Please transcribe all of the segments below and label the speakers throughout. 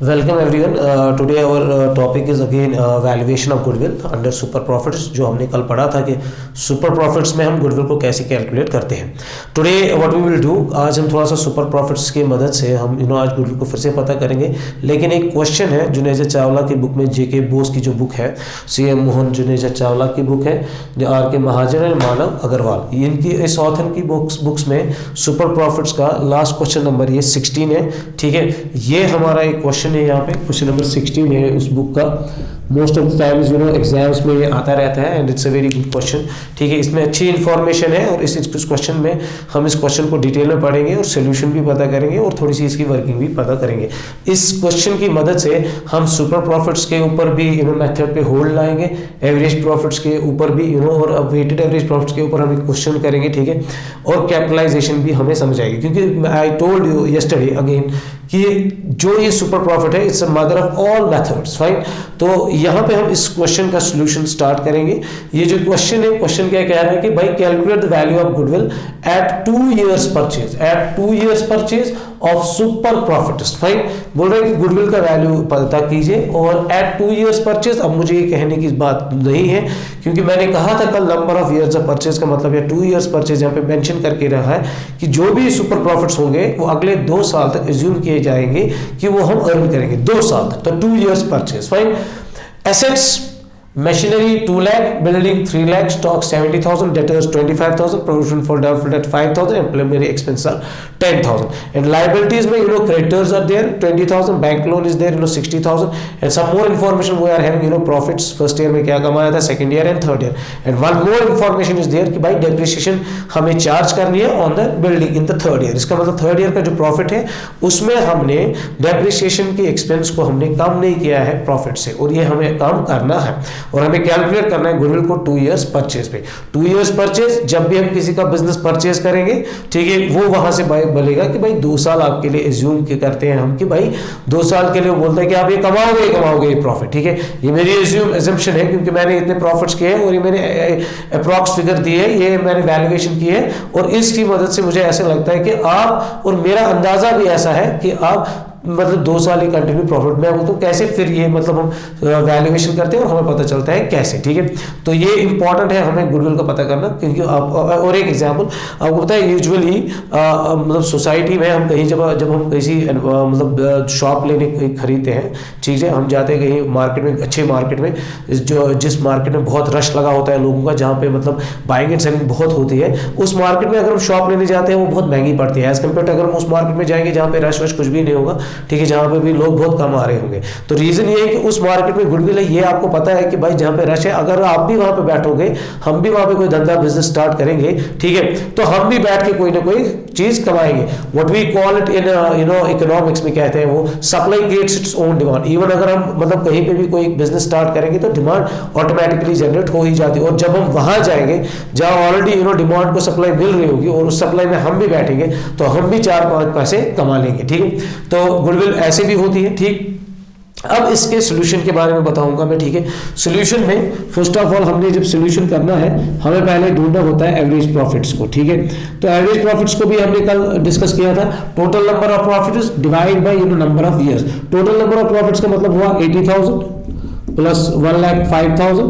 Speaker 1: Welcome everyone. Today our topic is again valuation of goodwill under super profits. जो हमने कल पढ़ा था कि super profits में हम goodwill को कैसे कैलकुलेट करते हैं. Today what we will do, आज हम थोड़ा सा super profits की मदद से हम आज goodwill को फिर से पता करेंगे. लेकिन एक क्वेश्चन है जुनेजा चावला की बुक में, जेके बोस की जो बुक है, सीएम मोहन जुनेजा चावला की बुक है, आर के महाजन और मानव अग्रवाल, इनकी इस ऑथर की बुक्स में सुपर प्रॉफिट्स का लास्ट क्वेश्चन नंबर ये 16 है. ठीक है, ये हमारा एक क्वेश्चन है, यहाँ पे क्वेश्चन नंबर 16 है उस बुक का. Most of the times exams में ये आता रहता है and it's a very good question. ठीक है, इसमें अच्छी इन्फॉर्मेशन है और इस क्वेश्चन में हम इस क्वेश्चन को डिटेल में पढ़ेंगे और सोल्यूशन भी पता करेंगे और थोड़ी सी इसकी वर्किंग भी पता करेंगे. इस क्वेश्चन की मदद से हम सुपर प्रॉफिट्स के ऊपर भी मेथड पे होल्ड लाएंगे, एवरेज प्रॉफिट्स के ऊपर भी और वेटेड एवरेज प्रॉफिट्स के ऊपर हम क्वेश्चन करेंगे. ठीक है, और कैपिटलाइजेशन भी हमें समझ आएगी, क्योंकि I told you yesterday again कि जो ये सुपर प्रॉफिट है it's a mother of all methods. Fine, तो यहाँ पे हम इस क्वेश्चन का सॉल्यूशन स्टार्ट करेंगे. ये जो क्वेश्चन है, क्वेश्चन क्या कह रहा है कि भाई calculate the value of goodwill at 2 years purchase, at 2 years purchase of super profits. Fine, बोल रहे हैं कि गुडविल का वैल्यू पता कीजिए और एट 2 years परचेज. अब मुझे ये कहने की बात नहीं है, क्योंकि मैंने कहा था कल number of years of purchase का मतलब है 2 years परचेज. यहाँ पे मेंशन करके रहा है कि जो भी सुपर प्रॉफिट्स होंगे वो अगले 2 साल तक एज्यूम किए जाएंगे कि वो हम अर्न करेंगे 2 साल तक. तो 2 years purchase. Fine, assets machinery 2 lakh, building 3 lakh, stock 70,000, debtors 25,000, provision for doubtful debt 5,000, and preliminary expenses are 10,000. And liabilities में creditors are there 20,000, bank loan is there 60,000, and some more information we are having profits first year में क्या कमाया था, second year and third year. And one more information is there कि भाई depreciation हमें charge करनी है on the building in the third year. इसका मतलब third year का जो profit है उसमें हमने depreciation की expense को हमने कम नहीं किया है profit से, और ये हमें कम करना है और हमें कैलकुलेट करना है गुडविल को 2 years परचेज पे. 2 years परचेज, जब भी हम किसी का बिजनेस परचेज करेंगे, ठीक है, वो वहां से बोलेगा कि भाई 2 साल आपके लिए एज्यूम करते हैं हम कि भाई 2 साल के लिए बोलता है कि आप ये कमाओगे ये प्रॉफिट. ठीक है, ये मेरी एज्यूम्पशन है क्योंकि मैंने इतने प्रॉफिट्स किए हैं और ये मैंने अप्रॉक्स फिगर दी है, ये मैंने वैल्यूएशन की है और इसकी मदद से मुझे ऐसा लगता है कि आप, और मेरा अंदाजा भी ऐसा है कि आप मतलब 2 साल ही कंटिन्यू प्रॉफिट में हो. तो कैसे फिर ये मतलब हम वैल्यूएशन करते हैं और हमें पता चलता है कैसे. ठीक है, तो ये इंपॉर्टेंट है हमें गुडविल का पता करना, क्योंकि आप, और एक एग्जांपल आपको पता है, यूजुअली मतलब सोसाइटी में हम कहीं जब हम किसी मतलब शॉप लेने खरीदते हैं, ठीक है, हम जाते हैं कहीं मार्केट में, अच्छे मार्केट में, जिस मार्केट में बहुत रश लगा होता है लोगों का, जहाँ पे मतलब बाइंग एंड सेलिंग बहुत होती है, उस मार्केट में अगर हम शॉप लेने जाते हैं वो बहुत महंगी पड़ती है एज कम्पेयर टू अगर हम उस मार्केट में जाएंगे जहाँ पे रश वश कुछ भी नहीं होगा. ठीक है, जहां पे भी लोग बहुत कम आ रहे होंगे. तो रीजन ये है कि उस मार्केट में गुडविल है, ये आपको पता है कि भाई जहां पे रश है, अगर आप भी वहां पे बैठोगे, हम भी वहां पे कोई धंधा बिजनेस स्टार्ट करेंगे, ठीक है, तो हम भी बैठ के कोई ना कोई चीज कमाएंगे. What we call it in economics में कहते हैं वो supply creates its own demand. Even अगर हम मतलब कहीं पे भी कोई बिजनेस स्टार्ट करेंगे तो डिमांड ऑटोमेटिकली जनरेट हो ही जाती है, और जब हम वहां जाएंगे जहां ऑलरेडी डिमांड को सप्लाई मिल रही होगी और उस सप्लाई में हम भी बैठेंगे तो हम भी 4-5 पैसे कमा लेंगे. ठीक है, तो गुडविल ऐसे भी होती है. ठीक, अब इसके सॉल्यूशन के बारे में बताऊंगा मैं. ठीक है, सॉल्यूशन में फर्स्ट ऑफ ऑल हमने जब सॉल्यूशन करना है, हमें पहले ढूंढना होता है एवरेज प्रॉफिट्स को. ठीक है, तो एवरेज प्रॉफिट्स को भी हमने कल डिस्कस किया था. Total number of profits divide by number of years. Total number of profits का मतलब हुआ 80,000 प्लस 1,05,000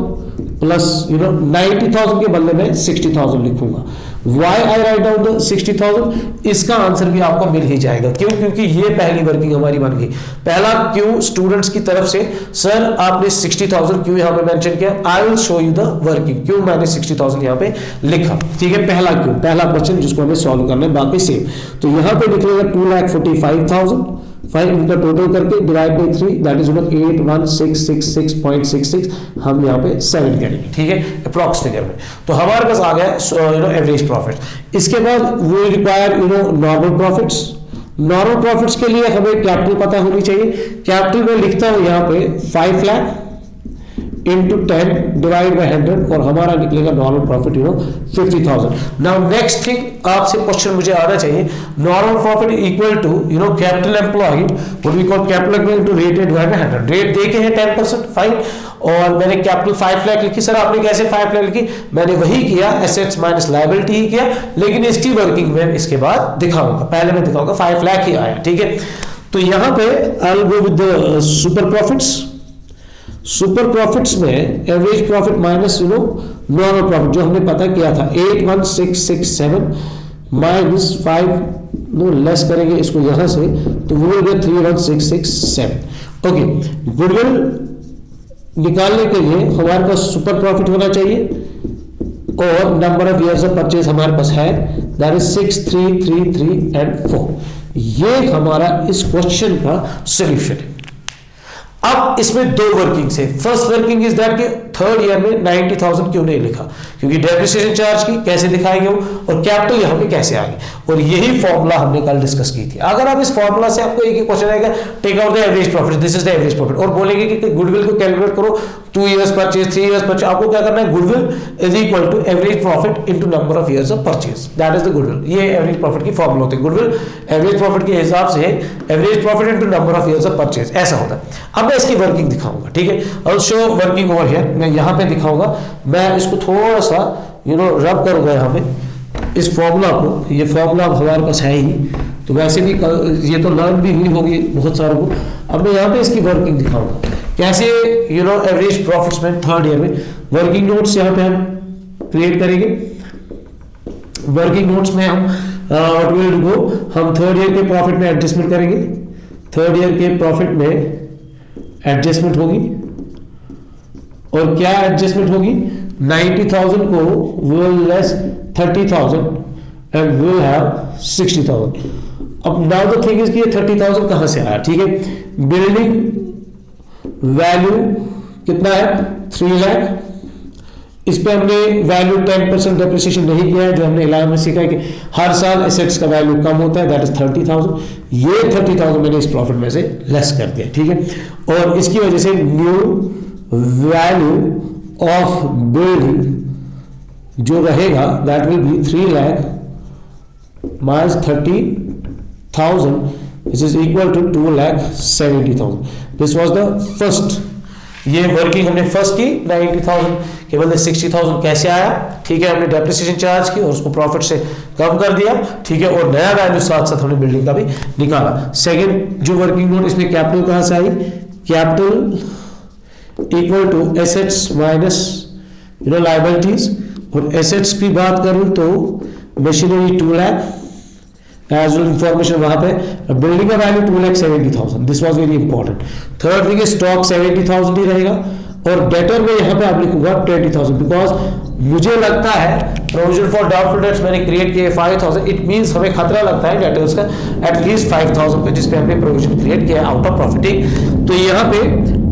Speaker 1: प्लस 90,000 के बदले में 60,000 लिखूंगा. Why I write down the 60,000? इसका आंसर भी आपको मिल ही जाएगा. क्यों? क्योंकि ये पहली वर्किंग हमारी बन गई. पहला क्यों स्टूडेंट्स की तरफ से, सर आपने 60,000 क्यों यहाँ पे मेंशन किया? I will show you the working, क्यों मैंने 60,000 यहाँ पे लिखा. ठीक है, पहला क्यों, पहला क्वेश्चन जिसको हमें सॉल्व करना है, बाकी सेम. तो यहाँ पे निकलेगा 2,45,000. फाइन, इनका टोटल करके डिवाइड बाय 3, दैट इज 81666.66. हम यहाँ पे 7 करेंगे. ठीक है, अप्रॉक्स फिगर में. तो हमारे पास आ गया एवरेज प्रॉफिट. इसके बाद we require normal profits. Normal profits के लिए हमें कैपिटल पता होनी चाहिए. कैपिटल में लिखता हूं यहाँ पे 5 लाख into 10 डिवाइड बाय 100 और हमारा निकलेगा normal profit 50,000. Now next thing आपसे क्वेश्चन मुझे आना चाहिए, normal profit equal to capital employed, what we call capital employed to rate divide by 100. Rate देके है 10%. फाइन, और मैंने कैपिटल 5 लाख लिखी. सर आपने कैसे 5 लाख लिखी? मैंने वही किया, एसेट्स माइनस लायबिलिटी ही किया, लेकिन इसकी वर्किंग में इसके बाद दिखाऊंगा. पहले मैं दिखाऊंगा 5 लाख ही आया. ठीक है, तो यहां पे I will go with the super profits. Super profits में average profit minus normal profit जो हमने पता किया था 81667 माइनस 5 लेस करेंगे इसको यहां से तो वो हो गया 31667। ओके, गुडविल निकालने के लिए हमारे पास सुपर प्रॉफिट होना चाहिए और number of years of purchase हमारे पास है, दैट इज 6, 3, 3, 3 एंड 4। ये हमारा इस क्वेश्चन का सॉल्यूशन है। अब इसमें दो वर्किंग है। फर्स्ट वर्किंग इज दैट कि थर्ड ईयर में 90,000 क्यों नहीं लिखा, क्योंकि डेप्रिसिएशन चार्ज की कैसे दिखाएंगे वो, और कैपिटल यहां पे कैसे आ गए, और यही फॉर्मूला हमने कल डिस्कस की थी। अगर आप इस फॉर्मूला से आपको एक ही क्वेश्चन आएगा, take out the average profit, this is the average profit, और बोलेंगे कि गुडविल को कैलकुलेट करो 2 इयर्स परचेज, 3 इयर्स परचेज, आपको क्या करना है, goodwill is equal to average profit into number of years of purchase, that is the goodwill. ये एवरेज प्रॉफिट की फॉर्मूला होती है। गुडविल एवरेज प्रॉफिट के हिसाब से average profit into number of years of purchase, ऐसा होता है। अब मैं इसकी वर्किंग दिखाऊंगा, ठीक है, और शो वर्किंग ओवर हियर, मैं यहां पे दिखाऊंगा। मैं इसको थोड़ा सा रब करूंगा यहाँ पे इस फॉर्मूला को। ये फॉर्मूला अब हमारे पास है ही, तो वैसे भी ये तो लर्न भी हुई होगी बहुत सारों को। अब मैं यहाँ पे इसकी वर्किंग दिखाऊंगा कैसे एवरेज प्रॉफिट्स में थर्ड ईयर में वर्किंग नोट्स यहाँ पे हम क्रिएट करेंगे। वर्किंग नोट्स में हम व्हाट वी विल डू, हम थर्ड ईयर के प्रॉफिट में एडजस्टमेंट करेंगे। थर्ड ईयर के प्रॉफिट में एडजस्टमेंट होगी, और क्या एडजस्टमेंट होगी, 90,000 को will less 30,000 and will have 60,000। अब नाउ द थिंग इज कि ये 30,000 कहां से आया, ठीक है। बिल्डिंग वैल्यू कितना है, 3 लाख। इस पे हमने वैल्यू 10% डेप्रिसिएशन नहीं किया है, जो हमने 11 में सीखा है कि हर साल एसेट्स का वैल्यू कम होता है, दैट इज 30,000। ये 30,000 मैंने इस प्रॉफिट में से लेस कर दिया, ठीक है। और इसकी वजह से न्यू वैल्यू ऑफ बिल्डिंग जो रहेगा that will be 3 lakh minus 30,000, this is equal to 2,70,000। This was the first, ये वर्किंग हमने फर्स्ट की 90,000 केवल 60,000 कैसे आया, ठीक है। हमने डेप्रिसिएशन चार्ज की और उसको प्रॉफिट से कम कर दिया, ठीक है, और नया वैल्यू साथ साथ हमने बिल्डिंग का भी निकाला। सेकंड जो वर्किंग नोट, इसमें कैपिटल कहां से आई, capital equal to assets minus liabilities, और एसेट्स की बात करूं तो machinery 2 lakh, as well information वहां पे बिल्डिंग का value 2,70,000, this was very important. Third thing stock 70,000 ही रहेगा, और डेटर में यहां पे आप लिखूंगा 20,000, बिकॉज मुझे लगता है प्रोविजन फॉर डाउटफुल डेट्स मैंने क्रिएट किए 5,000, इट मींस हमें खतरा लगता है डेटर्स का एटलीस्ट 5,000 का, जिसपे हमने प्रोविजन क्रिएट किया आउट ऑफ प्रॉफिट, ठीक। तो यहाँ पे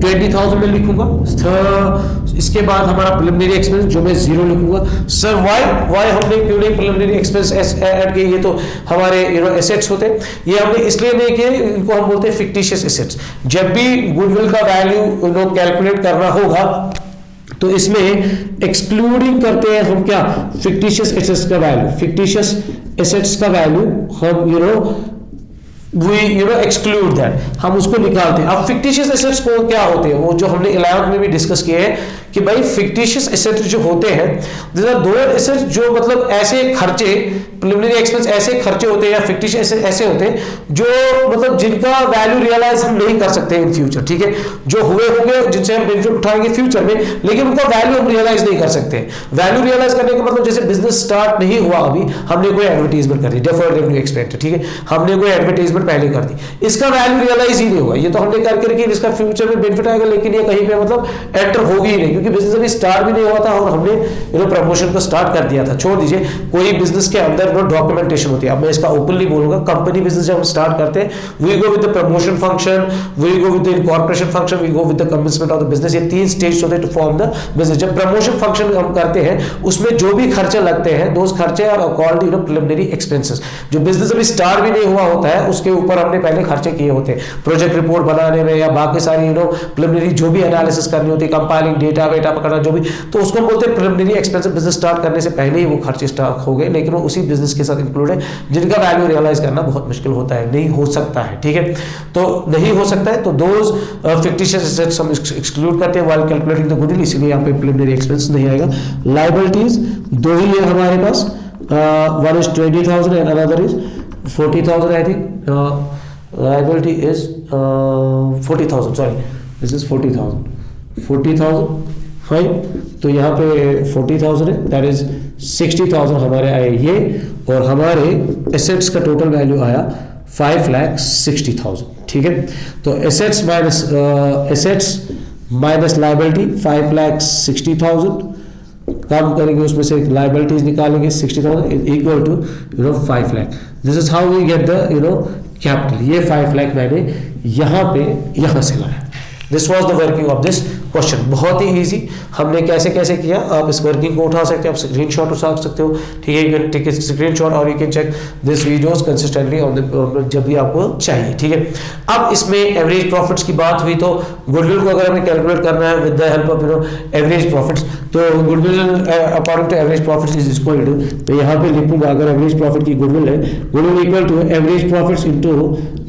Speaker 1: 20,000 में लिखूंगा। इसके बाद हमारा प्रिलिमिनरी एक्सपेंस जो मैं 0 लिखूंगा। सर वाई हमने क्यों नहीं प्रिलिमिनरी एक्सपेंस ऐड किए, ये तो हमारे एसेट्स होते हैं, ये हमने इसलिए नहीं किए, इनको हम बोलते हैं फिक्टिशियस एसेट्स। जब भी गुडविल का वैल्यू कैलकुलेट करना होगा तो इसमें एक्सक्लूडिंग करते हैं हम क्या, फिक्टिशियस एसेट्स का वैल्यू। फिक्टिशियस एसेट्स का वैल्यू हम we exclude that, हम उसको निकालते हैं। अब फिक्टिशियस एसेट्स को क्या होते हैं, वो जो हमने 11th में भी डिस्कस किए हैं कि भाई फिक्टिशियस एसेट्स जो होते हैं, these are those assets जो मतलब ऐसे खर्चे, प्रिलिमिनरी एक्सपेंस ऐसे खर्चे होते हैं या फिक्टिशियस ऐसे होते हैं जो मतलब जिनका वैल्यू रियलाइज हम नहीं कर सकते इन फ्यूचर, ठीक है, जो हुए होंगे जिनसे हम बेनिफिट उठाएंगे फ्यूचर में, लेकिन उनका वैल्यू हम रियलाइज नहीं कर सकते। वैल्यू रियलाइज करने का मतलब जैसे बिजनेस स्टार्ट नहीं हुआ अभी, हमने कोई एडवर्टीजमेंट कर दी, डेफर्ड रेवेन्यू एक्सपेंस, ठीक है, हमने कोई एडवर्टीजमेंट पहले कर दी, इसका वैल्यू रियलाइज ही नहीं हुआ, ये तो हमने करके रखी, इसका फ्यूचर में बेनिफिट आएगा, लेकिन ये कहीं पे मतलब एंटर होगी ही नहीं, क्योंकि बिजनेस अभी स्टार्ट भी नहीं हुआ था और हमने प्रमोशन को स्टार्ट कर दिया था। छोड़ दीजिए, कोई बिजनेस के अंदर डॉक्यूमेंटेशन होती है, अब मैं इसका ओपनली बोलूंगा, कंपनी बिजनेस जब हम स्टार्ट करते हैं, we go with the promotion function, we go with the incorporation function, we go with the commencement of the business, ये 3 स्टेज होते हैं टू फॉर्म द बिजनेस। जब प्रमोशन फंक्शन हम करते हैं उसमें जो भी खर्चे लगते हैं, दोस खर्चे आर कॉल्ड प्रिलिमिनरी एक्सपेंसेस। जो बिजनेस अभी स्टार्ट भी नहीं हुआ होता है उसके ऊपर हमने पहले खर्चे किए होते हैं, प्रोजेक्ट रिपोर्ट बनाने में या बाकी सारी प्रिलिमिनरी जो भी एनालिसिस करनी होती है, कंपाइलिंग डेटा वेटा पकड़ना जो भी, तो उसको बोलते हैं प्रिलिमिनरी एक्सपेंसेस। बिजनेस स्टार्ट करने से पहले ही वो खर्चे स्टार्ट हो गए, लेकिन वो उसी बिजनेस के साथ इंक्लूड है, जिनका वैल्यू रियलाइज करना बहुत मुश्किल होता है, नहीं हो सकता है, ठीक है, तो नहीं हो सकता है, तो दोज फिक्टिशियस एसेट्स हम एक्सक्लूड करते हैं व्हाइल कैलकुलेटिंग द गुडविल, इसलिए यहाँ पे प्रिलिमिनरी एक्सपेंस नहीं आएगा। लायबिलिटीज 2 ही है हमारे पास, one is 20,000 and another is 40,000 I think, liability is 40,000, sorry this is 40,000 fine. तो यहाँ पे 40,000 है, दैट इज 60,000 हमारे आए ये, और हमारे एसेट्स का टोटल वैल्यू आया 5,60,000, ठीक है। तो एसेट्स माइनस लाइबिलिटी 5,60,000, काम करेंगे उसमें से लाइबिलिटीज निकालेंगे 60,000 equal to 5 lakh. This is how we get the capital. ये 5 लाख मैंने यहाँ से लाया। This was the working of this question. बहुत ही इजी, हमने कैसे कैसे किया, आप इस वर्किंग को उठा सकते हो, आप स्क्रीनशॉट उठा सकते हो, ठीक है। यू कैन टेक स्क्रीनशॉट और you can check this videos consistently on the जब भी आपको चाहिए, ठीक है। अब इसमें एवरेज प्रॉफिट्स की बात हुई, तो गुडविल को अगर हमें कैलकुलेट करना है with the help of average profits, तो goodwill according to average profits is equal to, तो यहाँ पे लिखूंगा अगर एवरेज प्रॉफिट की गुडविल है, goodwill equal to average profits into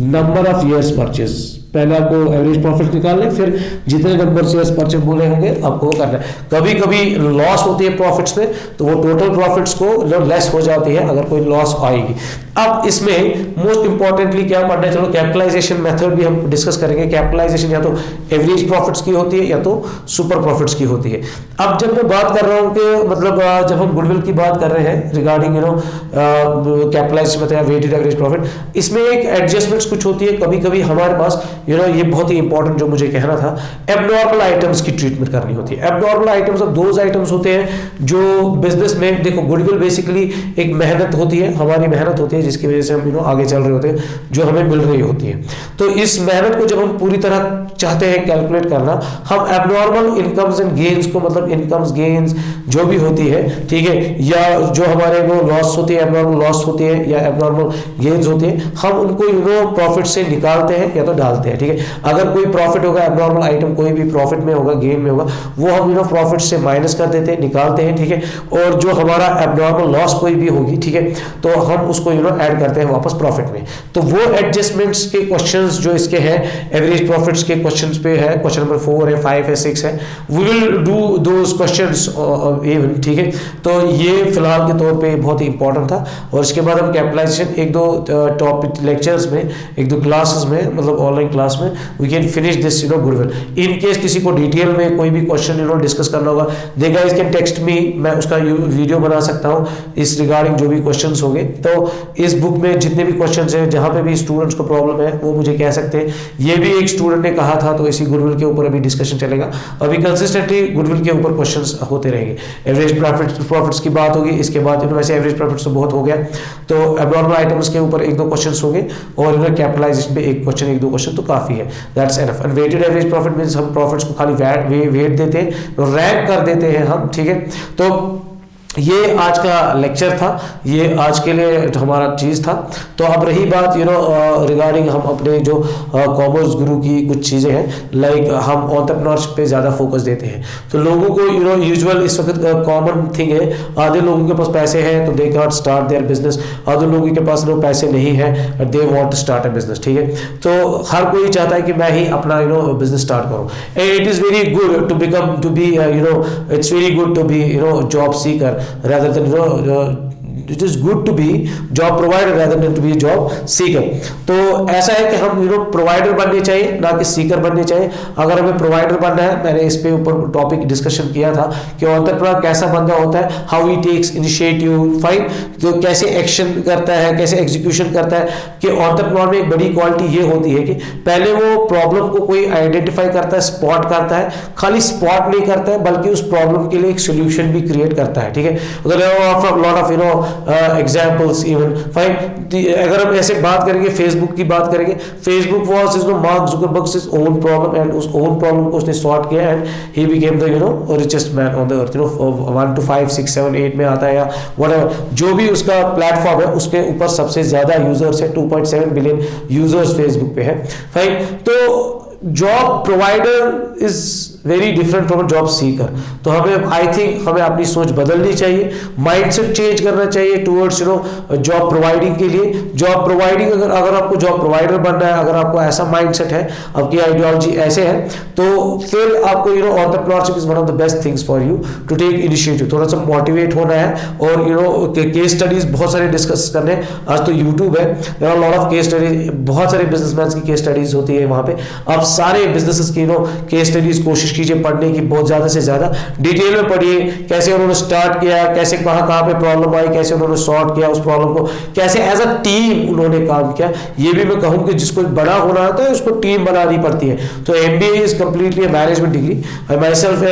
Speaker 1: number of years purchase. पहले आपको एवरेज प्रॉफिट निकालने, फिर जितने नंबर शेयर्स परचेज बोले होंगे आपको वो करना है। कभी कभी लॉस होती है प्रॉफिट्स में, तो वो टोटल प्रॉफिट्स को लेस हो जाती है अगर कोई लॉस आएगी। अब इसमें मोस्ट इंपॉर्टेंटली क्या पढ़ना है, चलो कैपिटलाइजेशन मेथड भी हम डिस्कस करेंगे। कैपिटलाइजेशन या तो एवरेज प्रॉफिट्स की होती है या तो सुपर प्रॉफिट्स की होती है। अब जब मैं बात कर रहा हूँ कि मतलब जब हम गुडविल की बात कर रहे हैं रिगार्डिंग कैपिटलाइजेशन मतलब वेटेड एवरेज प्रॉफिट, इसमें एक एडजस्टमेंट्स कुछ होती है। कभी कभी हमारे पास ये बहुत ही इंपॉर्टेंट जो मुझे कहना था, एबनॉर्मल आइटम्स की ट्रीटमेंट करनी होती है। Abnormal items of those items होते हैं जो बिजनेस में, देखो गुडविल बेसिकली एक मेहनत होती है, हमारी मेहनत होती है जिसकी वजह से हम आगे चल रहे होते हैं, जो हमें मिल रही होती है। तो इस मेहनत को जब हम पूरी तरह चाहते हैं कैलकुलेट करना, हम एबनॉर्मल इनकम्स एंड गेन्स को, मतलब इनकम्स गेन्स जो भी होती है, ठीक है, या जो हमारे वो लॉस होती है, एबनॉर्मल लॉस होती है या एबनॉर्मल गेन्स होती है, हम उनको प्रॉफिट से निकालते हैं या तो डालते हैं, ठीक है। अगर कोई प्रॉफिट होगा, एबनॉर्मल आइटम कोई भी प्रॉफिट में होगा, गेन में होगा, वो हम प्रॉफिट से माइनस कर देते हैं, निकालते हैं, ठीक है। और जो हमारा एबनॉर्मल लॉस कोई भी होगी, ठीक है, तो हम उसको ऐड करते हैं वापस प्रॉफिट में। तो वो एडजस्टमेंट्स के क्वेश्चंस जो इसके हैं, एवरेज प्रॉफिट्स के क्वेश्चंस पे है, क्वेश्चन नंबर 4 है, 5 है, 6 है, we will do those questions even, ठीक है। तो ये फिलहाल के तौर पे बहुत ही इंपॉर्टेंट था। और इसके बाद हम कैपिटलाइजेशन एक दो टॉपिक लेक्चर्स में, एक दो क्लासेस में, मतलब ऑनलाइन क्लास में we can finish this goodwill. In case किसी को डिटेल में कोई भी क्वेश्चन डिस्कस करना होगा, दे गाइस कैन टेक्स्ट मी, मैं उसका वीडियो बना सकता हूँ इस रिगार्डिंग जो भी क्वेश्चंस होंगे। तो इस बुक में जितने भी क्वेश्चंस हैं, जहां पे भी स्टूडेंट्स को प्रॉब्लम है वो मुझे कह सकते हैं। ये भी एक स्टूडेंट ने कहा था, तो इसी गुडविल के ऊपर अभी डिस्कशन चलेगा। अभी कंसिस्टेंटली गुडविल के ऊपर क्वेश्चंस होते रहेंगे। एवरेज प्रॉफिट्स की बात होगी, इसके बाद वैसे एवरेज प्रॉफिट्स तो बहुत हो गया, तो एबनॉर्मल आइटम्स के ऊपर एक दो क्वेश्चंस होंगे, और कैपिटलाइजेशन पे एक क्वेश्चन, एक दो क्वेश्चन तो काफी है, that's enough. And weighted average profit means हम प्रॉफिट्स को खाली वेट देते हैं, रैंक कर देते हैं हम, ठीक है। तो ये आज का लेक्चर था, ये आज के लिए हमारा चीज था। तो अब रही बात रिगार्डिंग हम अपने जो कॉमर्स गुरु की कुछ चीजें हैं, लाइक हम एंटरप्रेन्योरशिप पे ज्यादा फोकस देते हैं। तो लोगों को यूजुअल इस वक्त कॉमन थिंग है, आधे लोगों के पास पैसे हैं तो they can start their business, आधे लोगों के पास पैसे नहीं है और they want to start a business, ठीक है। तो हर कोई चाहता है कि मैं ही अपना बिजनेस स्टार्ट करूं। It is very good to become to be it's very good to be job seeker rather than it is good to be job provider rather than to be job seeker। तो ऐसा है कि हम provider बनने चाहिए, ना कि सीकर बनने चाहिए। अगर हमें प्रोवाइडर बनना है, मैंने इस पे ऊपर टॉपिक डिस्कशन किया था कि एंटरप्रेन्योर कैसा बंदा होता है, how he takes initiative, fine, तो कैसे एक्शन करता है, कैसे एग्जीक्यूशन करता है। कि एंटरप्रेन्योर में एक बड़ी क्वालिटी ये होती है कि पहले वो प्रॉब्लम को कोई आइडेंटिफाई करता है, स्पॉट करता है, खाली स्पॉट नहीं करता है बल्कि उस प्रॉब्लम के लिए एक सोल्यूशन भी क्रिएट करता है, ठीक है। Lot of examples even fine. अगर हम ऐसे बात करेंगे, फेसबुक की बात करेंगे, Facebook was Mark Zuckerberg's own problem, and उस ओन प्रॉब्लम को उसने सॉर्ट किया and he became the richest man on the earth. 1 to 5 6 7 8 में आता है या व्हाटएवर, जो भी उसका प्लेटफॉर्म है उसके ऊपर सबसे ज्यादा यूजर्स है, 2.7 बिलियन यूजर्स फेसबुक पे है, फाइन। तो job provider is very different from job seeker. तो हमें आई थिंक हमें अपनी सोच बदलनी चाहिए, माइंडसेट चेंज करना चाहिए टुवर्ड्स जॉब प्रोवाइडिंग के लिए। जॉब प्रोवाइडिंग अगर आपको जॉब प्रोवाइडर बनना है, अगर आपको ऐसा माइंडसेट है, आपकी आइडियोलॉजी ऐसे है, तो फिर आपको entrepreneurship is one of the best things for you to take initiative. थोड़ा सा मोटिवेट होना है और केस स्टडीज बहुत सारे डिस्कस करने। आज तो यूट्यूब है, there are lot of case studies, बहुत सारे बिजनेसमैन की केस स्टडीज होती है वहां पे। आप सारे बिजनेसेस की केस स्टडीज कोशिश कीजिए पढ़ने की, बहुत ज्यादा से ज्यादा डिटेल में पढ़िए, कैसे उन्होंने स्टार्ट किया, कैसे कहां कहां पे प्रॉब्लम आई, कैसे उन्होंने सॉल्व किया उस प्रॉब्लम को, कैसे एज अ टीम उन्होंने काम किया। ये भी मैं कहूं कि जिसको बड़ा होना होता है उसको टीम बनानी पड़ती है। तो MBA is completely management degree, I myself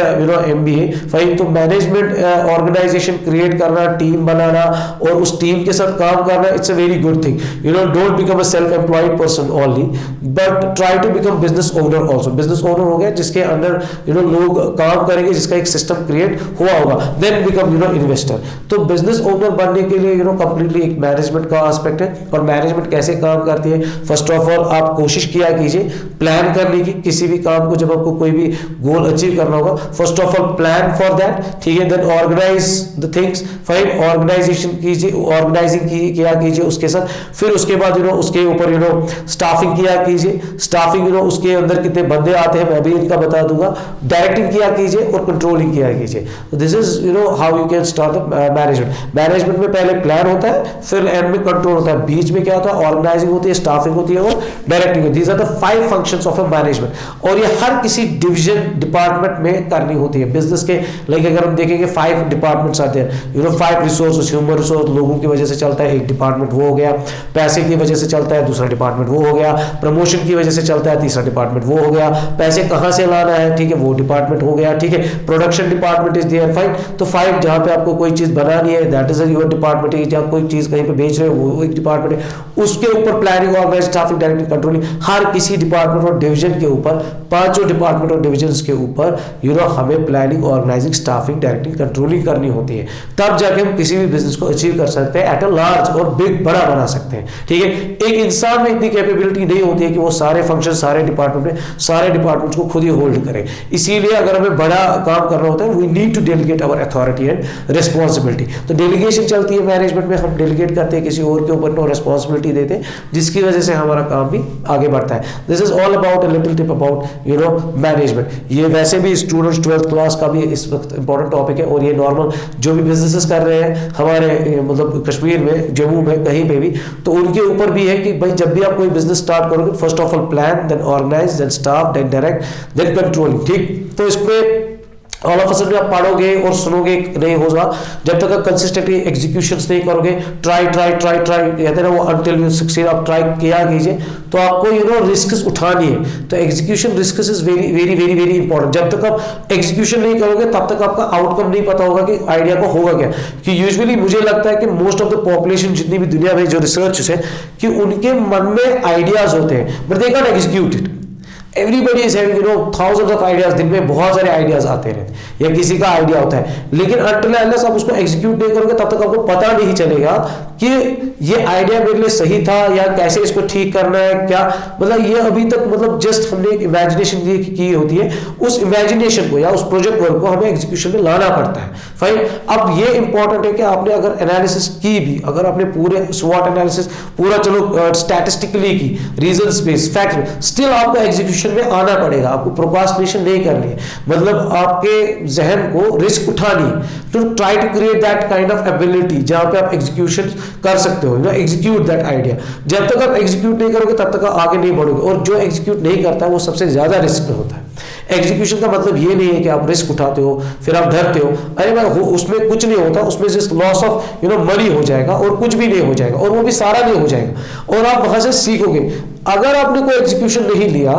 Speaker 1: MBA fine. तो मैनेजमेंट ऑर्गेनाइजेशन क्रिएट करना, टीम बनाना और उस टीम के साथ काम करना, it's a very good thing. Don't become a self employed person only, but try to become business owner also. Business owner हो गया जिसके अंदर लोग काम करेंगे, जिसका एक सिस्टम क्रिएट हुआ होगा, देन बिकम इन्वेस्टर। तो बिजनेस ओनर बनने के लिए कंप्लीटली एक मैनेजमेंट का एस्पेक्ट है। और मैनेजमेंट कैसे काम करती है, फर्स्ट ऑफ ऑल आप कोशिश किया कीजिए प्लान करने की। किसी भी काम को जब आपको कोई भी गोल अचीव करना होगा, first of all plan for that, ठीक है। Then organize the things, fine, organization कीजिए, ऑर्गेनाइजिंग किया कीजिए उसके साथ। फिर उसके बाद उसके ऊपर स्टाफिंग किया कीजिए। स्टाफिंग उसके अंदर कितने बंदे आते हैं मैं भी इनका बता दूंगा। डायरेक्टिंग किया कीजिए और कंट्रोलिंग किया कीजिए। This is how you can start the management. Management में पहले प्लान होता है, फिर एंड में कंट्रोल होता है, बीच में क्या होता है, ऑर्गेनाइजिंग होती है, स्टाफिंग होती है और directing. These are the 5 functions of a management. और ये हर किसी डिवीजन डिपार्टमेंट में करनी होती है। बिजनेस के लाइक अगर हम देखेंगे 5 डिपार्टमेंट्स आते हैं, 5 रिसोर्स, ह्यूमन रिसोर्स लोगों की वजह से चलता है, एक डिपार्टमेंट वो हो गया। पैसे की वजह से चलता है, दूसरा डिपार्टमेंट वो हो गया। प्रमोशन की वजह से चलता है, तीसरा डिपार्टमेंट वो हो गया। पैसे कहां से लाना है, ठीक है, वो डिपार्टमेंट हो गया, ठीक है। Production department is there, fine. तो 5 जहां पे आपको कोई चीज बनानी है, दैट इज योर डिपार्टमेंट। जहां कोई चीज कहीं पे बेच रहे हो वो एक डिपार्टमेंट है। उसके ऊपर planning, organise, staffing, directing, controlling. हर किसी डिपार्टमेंट और डिवीजन के ऊपर, 5 डिपार्टमेंट और डिवीजन के ऊपर हमें planning, organizing, staffing, directing, controlling करनी होती है। तब जाके हम किसी भी बिजनेस को अचीव कर सकते हैं, एट अ लार्ज और बिग, बड़ा बना सकते हैं, ठीक है। एक इंसान में इतनी कैपेबिलिटी नहीं होती है कि वो सारे फंक्शन, सारे डिपार्टमेंट में, सारे डिपार्टमेंट्स को खुद ही होल्ड करे। इसीलिए अगर हमें बड़ा काम करना होता है, we need to delegate our authority and responsibility. तो डेलीगेशन चलती है मैनेजमेंट में, हम डेलीगेट करते हैं, किसी और के ऊपर नो रिस्पॉन्सिबिलिटी देते हैं, जिसकी वजह से हमारा काम भी आगे बढ़ता है। This is all about a little tip about management. ये वैसे भी स्टूडेंट्स 12th क्लास का भी इस वक्त इंपॉर्टेंट टॉपिक है। और ये नॉर्मल जो भी बिजनेसेस कर रहे हैं हमारे मतलब कश्मीर में, जम्मू में, कहीं पे भी, तो उनके ऊपर भी है कि भाई जब भी आप कोई बिजनेस स्टार्ट करोगे, first of all plan, then organize, then staff, then direct, then controlling, ठीक। तो इसमें ऑल ऑफ अ सडन आप पढ़ोगे और सुनोगे नहीं होगा जब तक आप कंसिस्टेंटली एग्जीक्यूशंस नहीं करोगे। ट्राई कहते हैं ना वो, अनटिल यू सक्सीड। आप ट्राई किया कीजिए, तो आपको रिस्क उठानी है। तो execution risk is very very very very important. जब तक आप एग्जीक्यूशन नहीं करोगे तब तक आपका आउटकम नहीं पता होगा कि आइडिया को होगा क्या। कि यूजुअली मुझे लगता है कि मोस्ट ऑफ द पॉपुलेशन जितनी भी दुनिया में जो रिसर्च है, कि उनके मन में आइडियाज होते हैं, but they can execute it. Everybody is having thousands of ideas, दिन में बहुत सारे आइडियाज आते रहते हैं, या किसी का आइडिया होता है, लेकिन अनटिल अनलेस आप उसको एग्जीक्यूट नहीं करोगे तब तक आपको पता नहीं चलेगा कि ये आइडिया मेरे लिए सही था या कैसे इसको ठीक करना है, क्या मतलब ये अभी तक मतलब जस्ट हमने एक इमेजिनेशन की होती है, उस इमेजिनेशन को या उस प्रोजेक्ट वर्क को हमें एग्जीक्यूशन में लाना पड़ता है। फाइन। अब ये इंपॉर्टेंट है कि आपने अगर एनालिसिस की भी, अगर आपने पूरे स्वॉट एनालिसिस पूरा चलो स्टैटिस्टिकली की, रीजन बेस्ड, फैक्ट, स्टिल आपको एग्जीक्यूशन में आना पड़ेगा। आपको प्रोक्रास्टिनेशन नहीं करनी है, मतलब आपके जहन को रिस्क उठानी है। To try to create that kind of ability जहां पे आप एग्जीक्यूशन कर सकते हो, एग्जीक्यूट दैट आइडिया। जब तक आप एग्जीक्यूट नहीं करोगे तब तक आप आगे नहीं बढ़ोगे, और जो एग्जीक्यूट नहीं करता है वो सबसे ज्यादा रिस्क में होता है। एग्जीक्यूशन का मतलब ये नहीं है कि आप रिस्क उठाते हो फिर आप डरते हो, अरे मैं उसमें कुछ नहीं होता, उसमें जस्ट लॉस ऑफ मनी हो जाएगा और कुछ भी नहीं हो जाएगा, और वो भी सारा नहीं हो जाएगा, और आप वहां से सीखोगे। अगर आपने कोई एग्जीक्यूशन नहीं लिया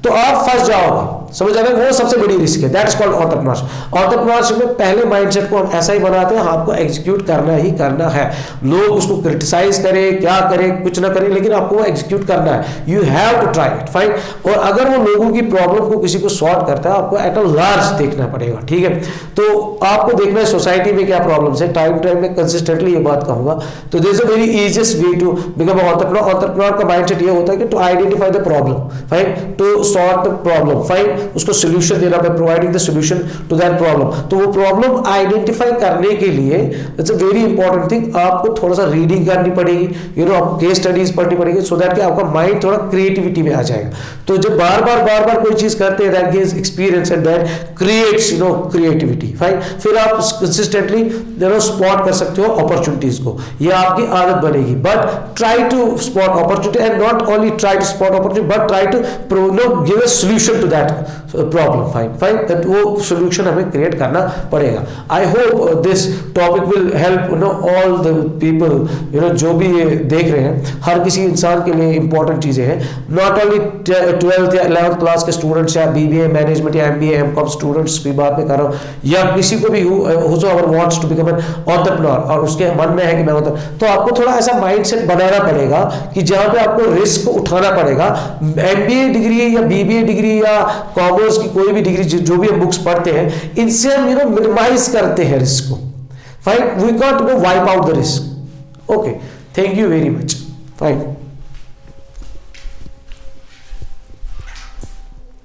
Speaker 1: तो आप फंस जाओगे, समझ आ रहे हैं? वो सबसे बड़ी रिस्क है। That's called entrepreneurship. एंटरप्रेन्योरशिप में पहले माइंडसेट को हम ऐसा ही बनाते हैं, आपको एग्जीक्यूट करना ही करना है। लोग उसको क्रिटिसाइज करें, क्या करें, कुछ ना करें, लेकिन आपको एग्जीक्यूट करना है। You have to try it, fine. और अगर वो लोगों की प्रॉब्लम को किसी को सॉल्व करता है, आपको एट अ लार्ज देखना पड़ेगा, ठीक है। तो आपको देखना है सोसाइटी में क्या प्रॉब्लम्स है, टाइम टाइम में कंसिस्टेंटली ये बात कहूंगा। तो this is a very easiest way to become entrepreneur. Entrepreneur का माइंडसेट ये होता है कि to identify the problem, fine, to solve the problem, fine, उसको सोल्यूशन देना, by providing the solution to that problem. तो वो प्रॉब्लम आइडेंटिफाई करने के लिए it's a very important thing, आपको थोड़ा सा रीडिंग करनी पड़ेगी, यू नो, केस स्टडीज पढ़नी पड़ेगी, सो दैट कि आपका माइंड थोड़ा क्रिएटिविटी में आ जाएगा। तो जब बार बार कोई चीज करते हैं, that gives experience and that creates, you know, creativity, fine. फिर आप कंसिस्टेंटली, यू नो, स्पॉट कर सकते हो अपॉर्चुनिटीज को, ये आपकी आदत बनेगी। But try to spot opportunity and not only try to spot opportunity, but try to give a solution to that problem, fine, that वो सॉल्यूशन हमें क्रिएट करना पड़ेगा। I hope this topic will help, you know, all the people, you know, जो भी ये देख रहे हैं, हर किसी इंसान के लिए इंपॉर्टेंट चीजें हैं, नॉट ओनली 12th या 11th क्लास के स्टूडेंट्स या बीबीए मैनेजमेंट या एमबीए एमकॉम स्टूडेंट्स की बात में कर रहा हूँ, या किसी को भी whosoever wants to become an entrepreneur, और उसके मन में है कि मैं तो आपको थोड़ा ऐसा माइंडसेट बनाना पड़ेगा कि जहां पे आपको रिस्क उठाना पड़ेगा। एमबीए डिग्री या बीबीए डिग्री या कॉमर्स की कोई भी डिग्री जो भी हम बुक्स पढ़ते हैं, इनसे हम, यू नो, मिनिमाइज करते हैं रिस्क को, fine, we can't wipe out the risk. Okay, thank you very much, fine.